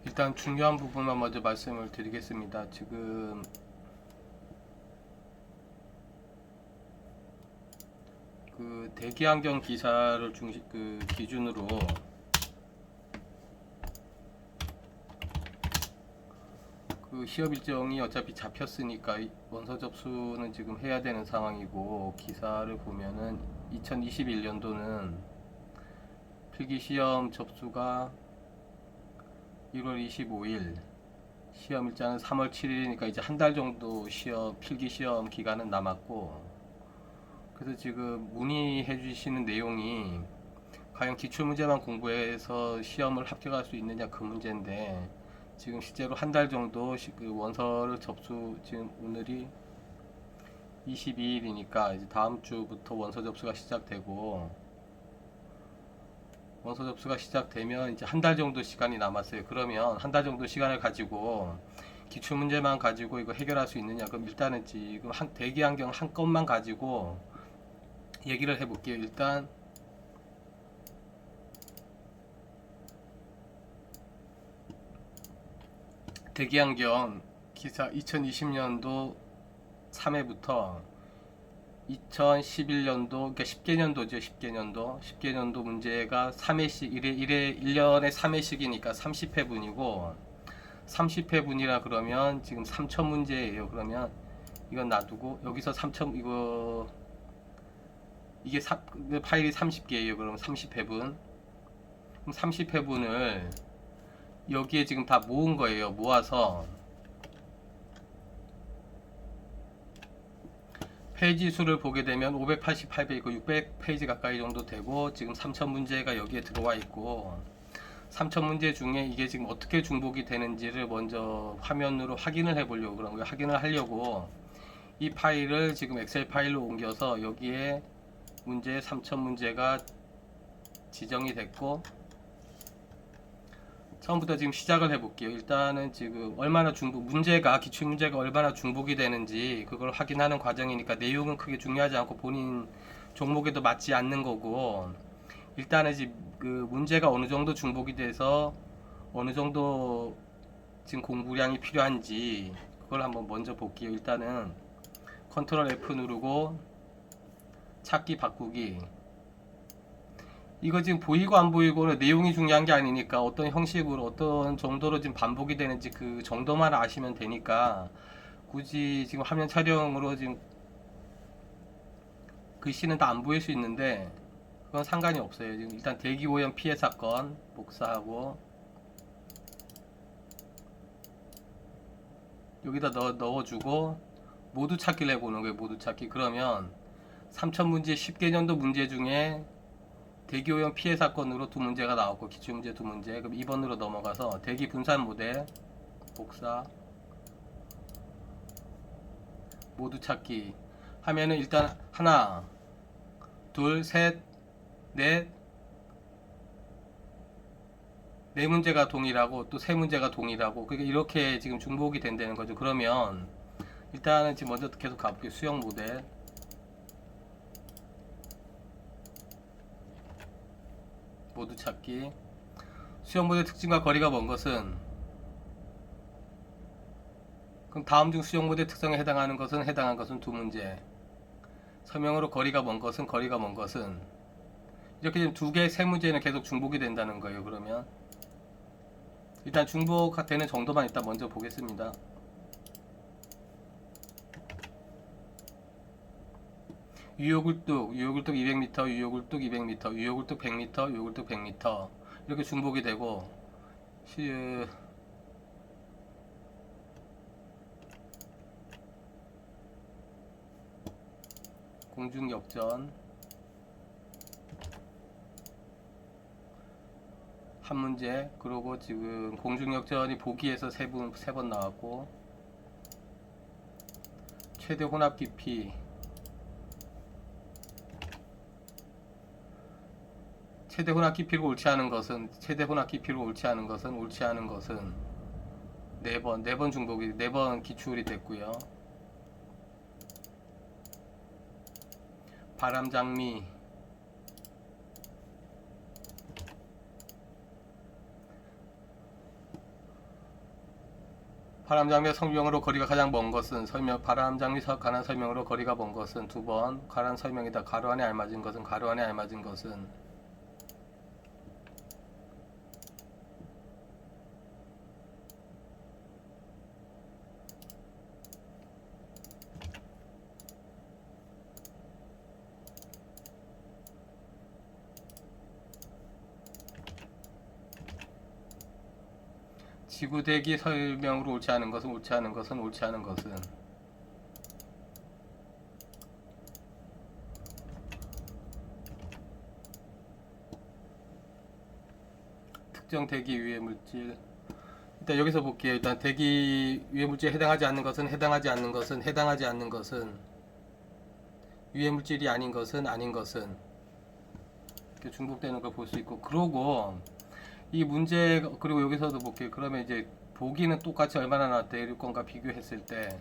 일단 중요한 부분만 먼저 말씀을 드리겠습니다. 지금 그 대기환경 기사를 기준으로 그 시험 일정이 어차피 잡혔으니까 원서 접수는 지금 해야 되는 상황이고, 기사를 보면은 2021년도는 필기 시험 접수가 1월 25일, 시험 일자는 3월 7일이니까 이제 한 달 정도 필기 시험 기간은 남았고, 그래서 지금 문의해 주시는 내용이 과연 기출문제만 공부해서 시험을 합격할 수 있느냐, 그 문제인데, 지금 실제로 한 달 정도 그 원서를 지금 오늘이 22일이니까 이제 다음 주부터 원서 접수가 시작되고, 원서 접수가 시작되면 이제 한 달 정도 시간이 남았어요. 그러면 한 달 정도 시간을 가지고 기출 문제만 가지고 이거 해결할 수 있느냐? 그럼 일단은 지금 대기 환경 한 건만 가지고 얘기를 해볼게요. 일단 대기 환경 기사 2020년도 3회부터 2011년도, 그러니까 10개년도죠. 10개년도 문제가 3회씩, 1년에 3회씩이니까 30회분이고, 30회분이라 그러면 지금 3000문제예요. 그러면 이건 놔두고, 여기서 3000, 이게 파일이 30개예요. 그러면 30회분. 그럼 30회분을 여기에 지금 다 모은 거예요. 모아서 페이지 수를 보게 되면 588배 있고 600페이지 가까이 정도 되고, 지금 3000문제가 여기에 들어와 있고, 3000문제 중에 이게 지금 어떻게 중복이 되는지를 먼저 화면으로 확인을 해 보려고 그런 거예요. 확인을 하려고 이 파일을 지금 엑셀 파일로 옮겨서 여기에 문제 3000문제가 지정이 됐고, 처음부터 지금 시작을 해 볼게요. 일단은 지금 얼마나 기출문제가 얼마나 중복이 되는지 그걸 확인하는 과정이니까 내용은 크게 중요하지 않고 본인 종목에도 맞지 않는 거고, 일단은 그 문제가 어느 정도 중복이 돼서 어느 정도 지금 공부량이 필요한지 그걸 한번 먼저 볼게요. 일단은 컨트롤 F 누르고 찾기 바꾸기. 이거 지금 보이고 안 보이고는 내용이 중요한 게 아니니까 어떤 형식으로 어떤 정도로 지금 반복이 되는지 그 정도만 아시면 되니까, 굳이 지금 화면 촬영으로 지금 글씨는 다 안 보일 수 있는데 그건 상관이 없어요. 지금 일단 대기 오염 피해 사건 복사하고 여기다 넣어주고 모두 찾기를 해보는 거예요. 모두 찾기. 그러면 3000문제 10개년도 문제 중에 대기오염 피해 사건으로 두 문제가 나왔고, 기출문제 두 문제. 그럼 2번으로 넘어가서 대기 분산 모델 복사 모두 찾기 하면은 일단 하나 둘 셋 넷 네 문제가 동일하고 또 세 문제가 동일하고, 그러니까 이렇게 지금 중복이 된다는 거죠. 그러면 일단은 지금 먼저 계속 가볼게요. 수형 모델 모두 찾기. 수형 모델 특징과 거리가 먼 것은, 그럼 다음 중 수형 모델 특성에 해당한 것은 두 문제. 서명으로 거리가 먼 것은 이렇게 지금 두 개, 세 문제는 계속 중복이 된다는 거예요. 그러면 일단 중복되는 정도만 일단 먼저 보겠습니다. 유효굴뚝 200m, 유효굴뚝 200m, 유효굴뚝 100m, 유효굴뚝 100m 이렇게 중복이 되고, 공중역전 한 문제, 그리고 지금 공중역전이 보기에서 세 번 나왔고, 최대 혼합 깊이 최대 혼합 깊이로 옳지 않은 것은 네 번 중복이, 네 번 기출이 됐고요. 바람장미 바람장미 설명으로 거리가 가장 먼 것은 바람장미 관한 설명으로 거리가 먼 것은 2번 관한 설명이다. 가로 안에 알맞은 것은 가로 안에 알맞은 것은 지구대기 설명으로 옳지 않은 것은 옳지 않은 것은 옳지 않은 것은 특정 대기 위의 물질. 일단 여기서 볼게요. 일단 대기 위의 물질에 해당하지 않는 것은 해당하지 않는 것은 해당하지 않는 것은 위의 물질이 아닌 것은 아닌 것은 이렇게 중복되는 걸 볼 수 있고, 그러고 이 문제, 그리고 여기서도 볼게요. 그러면 이제 보기는 똑같이 얼마나 나왔대? 대륙권과 비교했을 때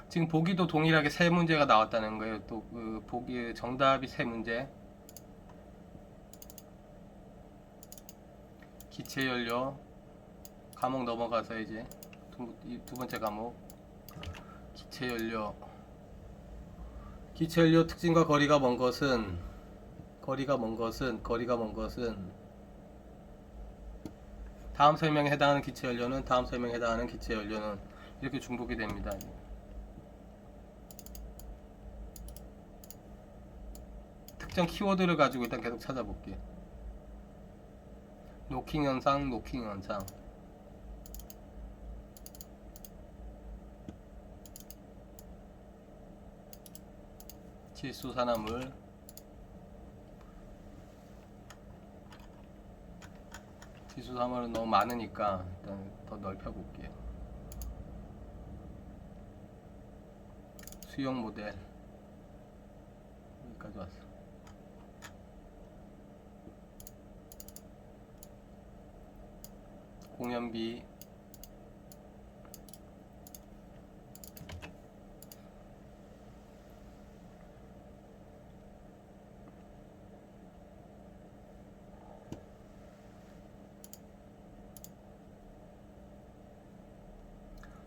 지금 보기도 동일하게 세 문제가 나왔다는 거예요. 또 그 보기 정답이 세 문제. 기체연료 과목 넘어가서 이제 두 번째 과목 기체연료. 기체연료 특징과 거리가 먼 것은 다음 설명에 해당하는 기체연료는 이렇게 중복이 됩니다. 특정 키워드를 가지고 일단 계속 찾아볼게요. 노킹 현상. 질소산화물. 질소산화물은 너무 많으니까 일단 더 넓혀볼게요. 수용 모델. 여기까지 왔어. 공연비.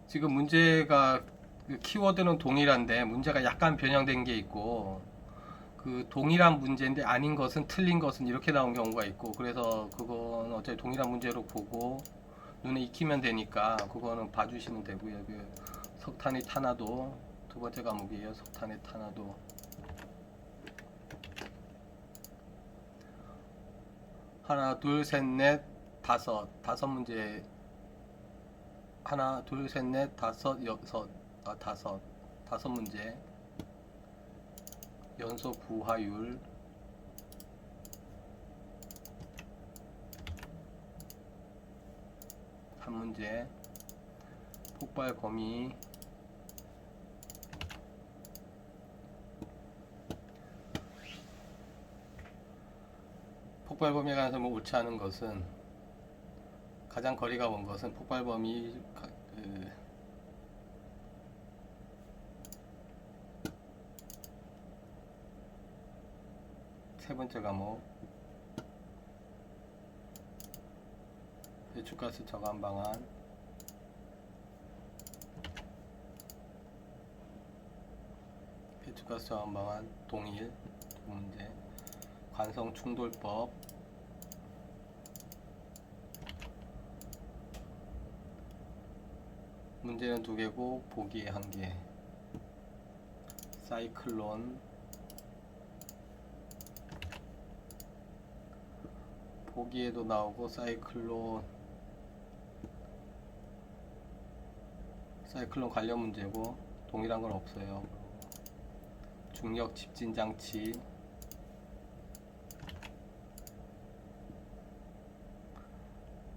지금 문제가 그 키워드는 동일한데 문제가 약간 변형된 게 있고, 그 동일한 문제인데 아닌 것은 틀린 것은 이렇게 나온 경우가 있고, 그래서 그건 어차피 동일한 문제로 보고 눈에 익히면 되니까 그거는 봐주시면 되고요. 그 석탄이 탄화도 두 번째 과목이에요. 석탄의 탄화도. 하나 둘 셋 넷 다섯 문제. 하나 둘 셋 넷 다섯 문제. 연소 부하율. 한 문제. 폭발 범위. 폭발 범위에 관해서 뭐 옳지 않은 것은 가장 거리가 먼 것은 폭발 범위. 세 번째 과목 배출가스 저감 방안. 배출가스 저감 방안 동일. 두 문제. 관성 충돌법. 문제는 두 개고 보기에 한 개. 사이클론. 보기에도 나오고 사이클론 관련 문제고 동일한 건 없어요. 중력 집진 장치.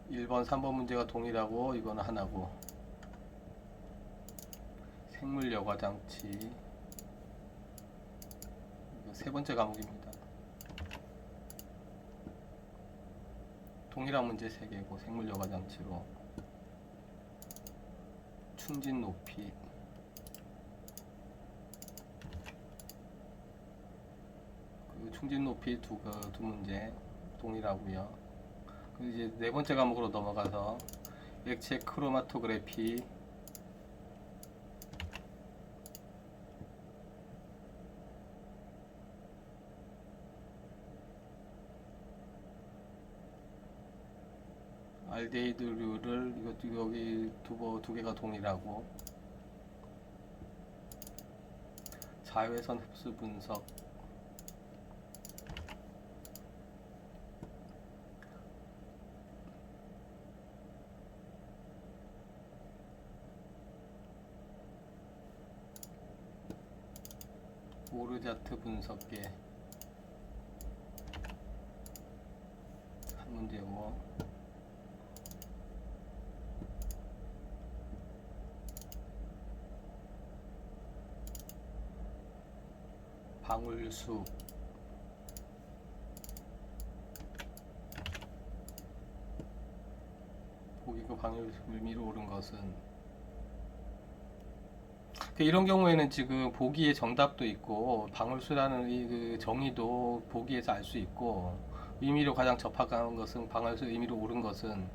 1번 3번 문제가 동일하고 이거는 하나고. 생물 여과 장치. 이거 세 번째 과목입니다. 동일한 문제 3개고 생물 여과 장치로. 충진 높이. 그 충진 높이 두 문제 동일하고요. 이제 네 번째 과목으로 넘어가서 액체 크로마토그래피, 알데히드류를 이것도 여기 두 개가 동일하고, 자외선 흡수 분석, 오르자트 분석계 한 문제고, 방울수, 보기가 방울수 밀미로 오른 것은, 이런 경우에는 지금 보기에 정답도 있고 방울수라는 이 그 정의도 보기에서 알 수 있고, 의미로 가장 접합한 것은 방울수, 의미로 옳은 것은,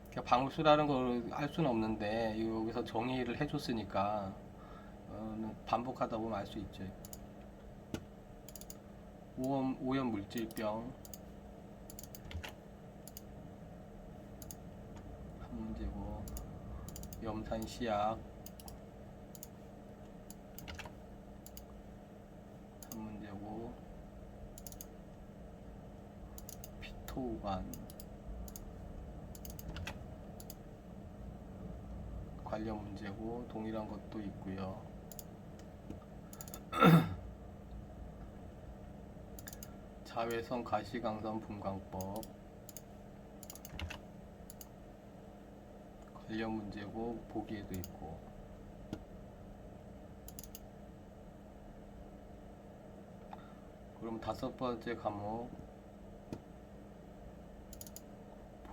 그러니까 방울수라는 걸 알 수는 없는데 여기서 정의를 해줬으니까 반복하다 보면 알 수 있죠. 오염 물질병 한 문제고, 염산시약 한 문제고, 피토우반 관련 문제고, 동일한 것도 있고요. 자외선 가시광선 분광법 관련 문제고, 보기에도 있고, 그럼 다섯 번째 과목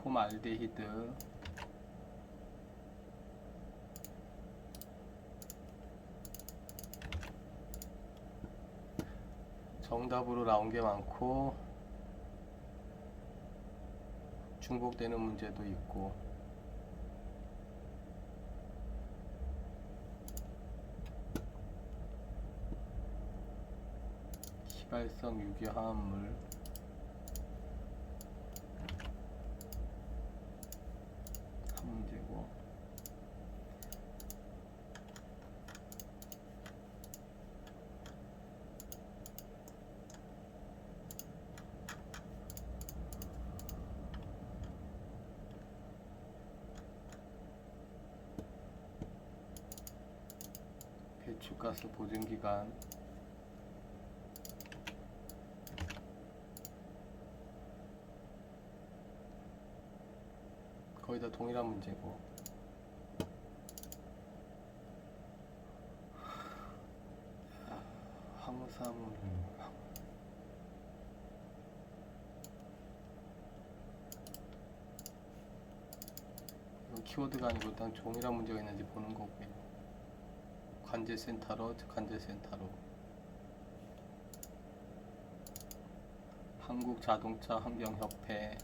폼알데히드, 정답으로 나온 게 많고 중복되는 문제도 있고, 시발성 유기화합물 한 문제고, 배출가스 보증기간 거의 다 동일한 문제고, 항사물, 이건 키워드가 아니고 일단 동일한 문제가 있는지 보는 거고요. 관제센터로, 한국자동차 환경협회,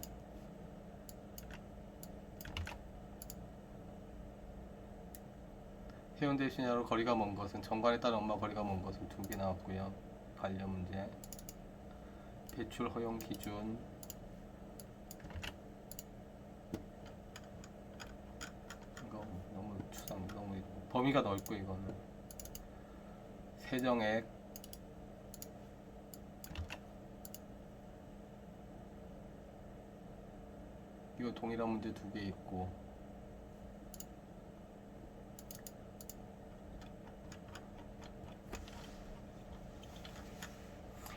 해운대 시내로 거리가 먼 것은, 정관에 따른 엄마 거리가 먼 것은 두 개 나왔고요. 관련 문제, 배출 허용 기준, 이거 너무 너무 범위가 넓고, 이거는 세정액, 이거 동일한 문제 두 개 있고,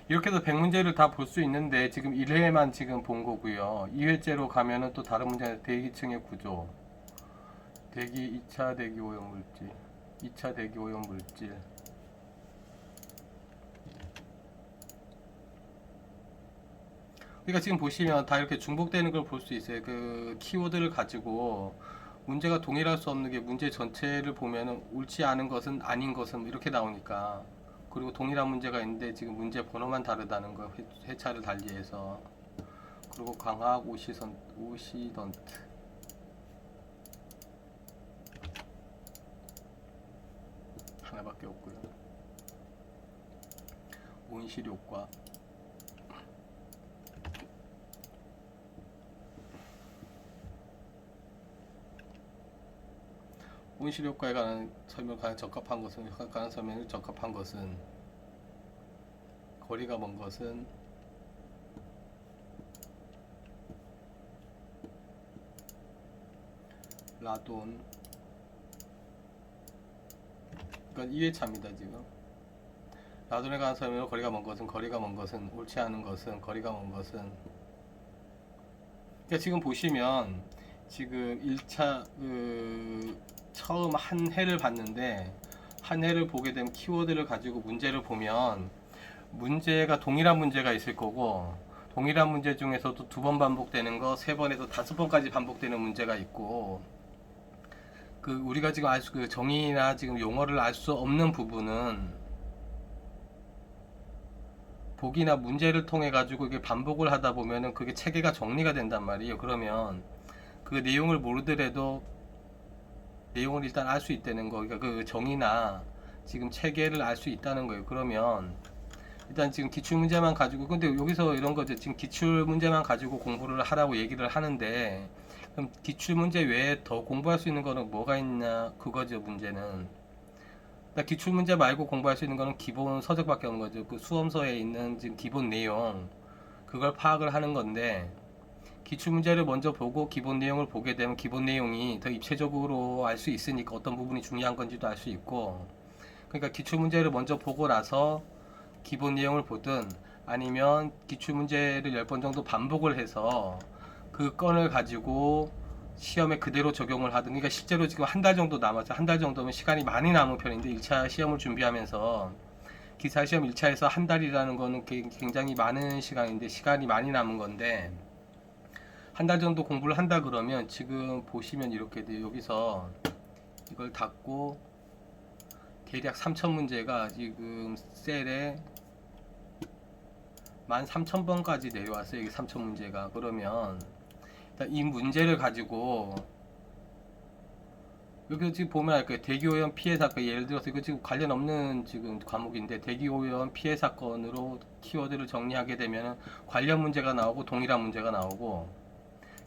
이렇게 해서 100문제를 다 볼 수 있는데 지금 1회만 지금 본 거고요. 2회째로 가면은 또 다른 문제, 대기층의 구조, 대기 2차 대기 오염 물질, 2차 대기 오염 물질, 그러니까 지금 보시면 다 이렇게 중복되는 걸 볼 수 있어요. 그 키워드를 가지고 문제가 동일할 수 없는 게, 문제 전체를 보면은 옳지 않은 것은, 아닌 것은 이렇게 나오니까, 그리고 동일한 문제가 있는데 지금 문제 번호만 다르다는 거, 회차를 달리해서 그리고 광학 오시던트 하나밖에 없고요. 온실 효과, 온실 효과에 관한 설명 가장 적합한 것은 가장 설명에 적합한 것은 거리가 먼 것은 라돈. 이건 2회차입니다. 지금 라돈에 관한 설명으로 거리가 먼 것은 옳지 않은 것은 거리가 먼 것은. 그러니까 지금 보시면 지금 1차 처음 한 해를 봤는데, 한 해를 보게 되면 키워드를 가지고 문제를 보면 문제가 동일한 문제가 있을 거고, 동일한 문제 중에서도 2번 반복되는 거, 3번에서 5번까지 반복되는 문제가 있고, 우리가 지금 그 정의나 지금 용어를 알 수 없는 부분은 보기나 문제를 통해 가지고 이게 반복을 하다 보면은 그게 체계가 정리가 된단 말이에요. 그러면 그 내용을 모르더라도 내용을 일단 알 수 있다는 거. 그러니까 그 정의나 지금 체계를 알 수 있다는 거예요. 그러면 일단 지금 기출 문제만 가지고, 근데 여기서 이런 거죠. 지금 기출 문제만 가지고 공부를 하라고 얘기를 하는데, 그럼 기출 문제 외에 더 공부할 수 있는 거는 뭐가 있냐, 그거죠. 문제는 기출 문제 말고 공부할 수 있는 거는 기본 서적밖에 없는 거죠. 그 수험서에 있는 지금 기본 내용, 그걸 파악을 하는 건데, 기출 문제를 먼저 보고 기본 내용을 보게 되면 기본 내용이 더 입체적으로 알 수 있으니까 어떤 부분이 중요한 건지도 알 수 있고, 그러니까 기출 문제를 먼저 보고 나서 기본 내용을 보든, 아니면 기출 문제를 10번 정도 반복을 해서 그 건을 가지고 시험에 그대로 적용을 하든. 그러니까 실제로 지금 한 달 정도 남았죠. 한 달 정도면 시간이 많이 남은 편인데, 1차 시험을 준비하면서 기사 시험 1차에서 한 달이라는 거는 굉장히 많은 시간인데, 시간이 많이 남은 건데, 한 달 정도 공부를 한다 그러면 지금 보시면 이렇게 돼요. 여기서 이걸 닫고 대략 3000문제가 지금 셀에 13,000번까지 내려왔어요. 이게 3000문제가. 그러면 이 문제를 가지고 여기 지금 보면 알 거예요. 대기오염 피해 사건, 예를 들어서 이거 지금 관련 없는 지금 과목인데, 대기오염 피해 사건으로 키워드를 정리하게 되면 관련 문제가 나오고 동일한 문제가 나오고,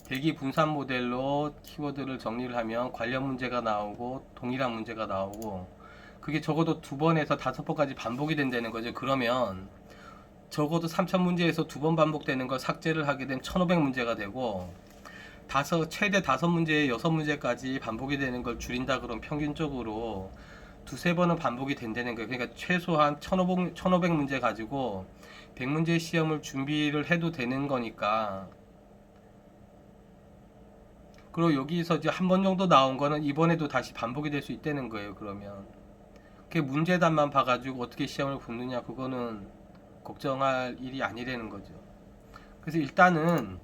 대기 분산 모델로 키워드를 정리를 하면 관련 문제가 나오고 동일한 문제가 나오고, 그게 적어도 2번에서 5번까지 반복이 된다는 거죠. 그러면 적어도 3000문제에서 2번 반복되는 걸 삭제를 하게 되면 1500문제가 되고, 최대 5문제에 6문제까지 반복이 되는 걸 줄인다 그러면 평균적으로 2~3번은 반복이 된다는 거예요. 그러니까 최소한 1500문제 가지고 100문제 시험을 준비를 해도 되는 거니까. 그리고 여기서 이제 한 번 정도 나온 거는 이번에도 다시 반복이 될 수 있다는 거예요. 그러면 그 문제단만 봐가지고 어떻게 시험을 붙느냐, 그거는 걱정할 일이 아니라는 거죠. 그래서 일단은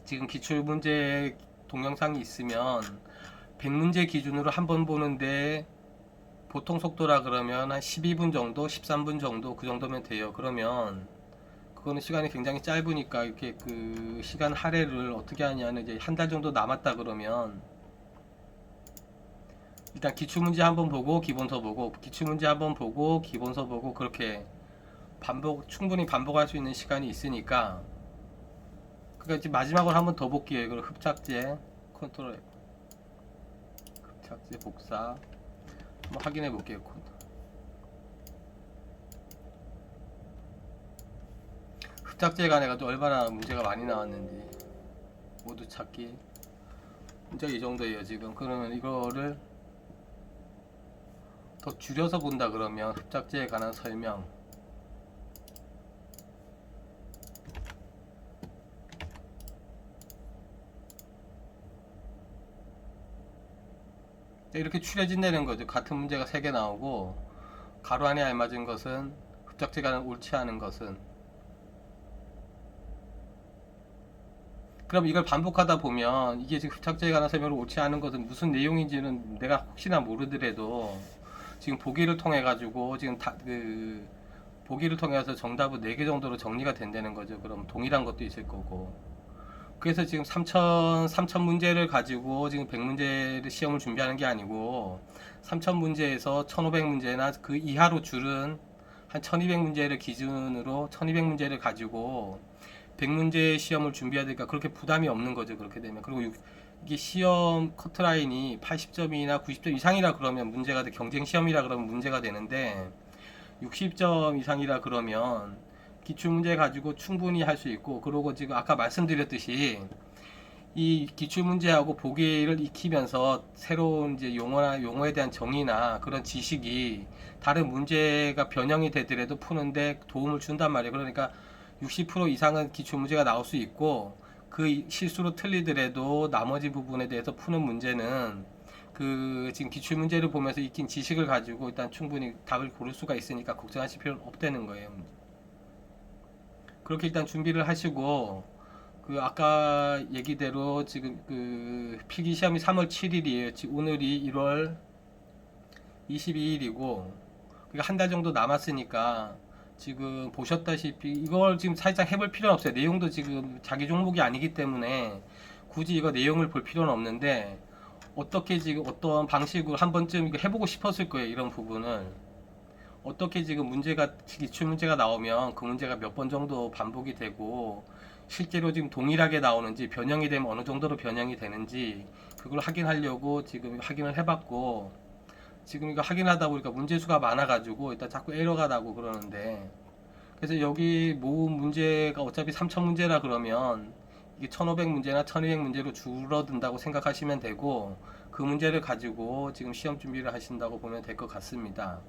지금 기출문제 동영상이 있으면 100문제 기준으로 한 번 보는데 보통 속도라 그러면 한 12분 정도, 13분 정도, 그 정도면 돼요. 그러면 그거는 시간이 굉장히 짧으니까 이렇게 그 시간 할애를 어떻게 하냐는, 이제 한 달 정도 남았다 그러면 일단 기출문제 한번 보고 기본서 보고, 기출문제 한번 보고 기본서 보고, 그렇게 충분히 반복할 수 있는 시간이 있으니까. 그러니까 이제 마지막으로 한번 더 볼게요. 이걸 흡착제 컨트롤 흡착제 복사 한번 확인해 볼게요. 흡착제에 관해 가지고 얼마나 문제가 많이 나왔는지 모두 찾기. 문제가 이 정도예요 지금. 그러면 이거를 더 줄여서 본다 그러면 흡착제에 관한 설명, 이렇게 추려진다는 거죠. 같은 문제가 3개 나오고 가로 안에 알맞은 것은, 흡착제가 옳지 않은 것은. 그럼 이걸 반복하다 보면 이게 지금 흡착제에 관한 설명을 옳지 않은 것은 무슨 내용인지는 내가 혹시나 모르더라도 지금 보기를 통해 가지고 지금 보기를 통해서 정답은 4개 정도로 정리가 된다는 거죠. 그럼 동일한 것도 있을 거고, 그래서 지금 3000 문제를 가지고 지금 100문제를 시험을 준비하는 게 아니고 3000 문제에서 1500 문제나 그 이하로 줄은 한 1200 문제를 기준으로 1200문제를 가지고 100문제 시험을 준비해야 되니까 그렇게 부담이 없는 거죠. 그렇게 되면. 그리고 이게 시험 커트라인이 80점이나 90점 이상이라 그러면 문제가 돼. 경쟁 시험이라 그러면 문제가 되는데 60점 이상이라 그러면 기출문제 가지고 충분히 할 수 있고, 그러고 지금 아까 말씀드렸듯이 이 기출문제하고 보기를 익히면서 새로운 이제 용어에 대한 정의나 그런 지식이 다른 문제가 변형이 되더라도 푸는데 도움을 준단 말이에요. 그러니까 60% 이상은 기출문제가 나올 수 있고, 그 실수로 틀리더라도 나머지 부분에 대해서 푸는 문제는 그 지금 기출문제를 보면서 익힌 지식을 가지고 일단 충분히 답을 고를 수가 있으니까 걱정하실 필요는 없다는 거예요. 그렇게 일단 준비를 하시고, 그 아까 얘기대로 지금 그 필기 시험이 3월 7일이에요. 지금 오늘이 1월 22일이고, 그러니까 한 달 정도 남았으니까 지금 보셨다시피 이걸 지금 살짝 해볼 필요는 없어요. 내용도 지금 자기 종목이 아니기 때문에 굳이 이거 내용을 볼 필요는 없는데, 어떻게 지금 어떤 방식으로 한 번쯤 이거 해보고 싶었을 거예요. 이런 부분을 어떻게 지금 문제가 기출 문제가 나오면 그 문제가 몇 번 정도 반복이 되고 실제로 지금 동일하게 나오는지, 변형이 되면 어느 정도로 변형이 되는지 그걸 확인하려고 지금 확인을 해봤고, 지금 이거 확인하다 보니까 문제수가 많아가지고 일단 자꾸 에러가 나고 그러는데, 그래서 여기 모은 문제가 어차피 3000 문제라 그러면 이게 1500 문제나 1200 문제로 줄어든다고 생각하시면 되고, 그 문제를 가지고 지금 시험 준비를 하신다고 보면 될 것 같습니다.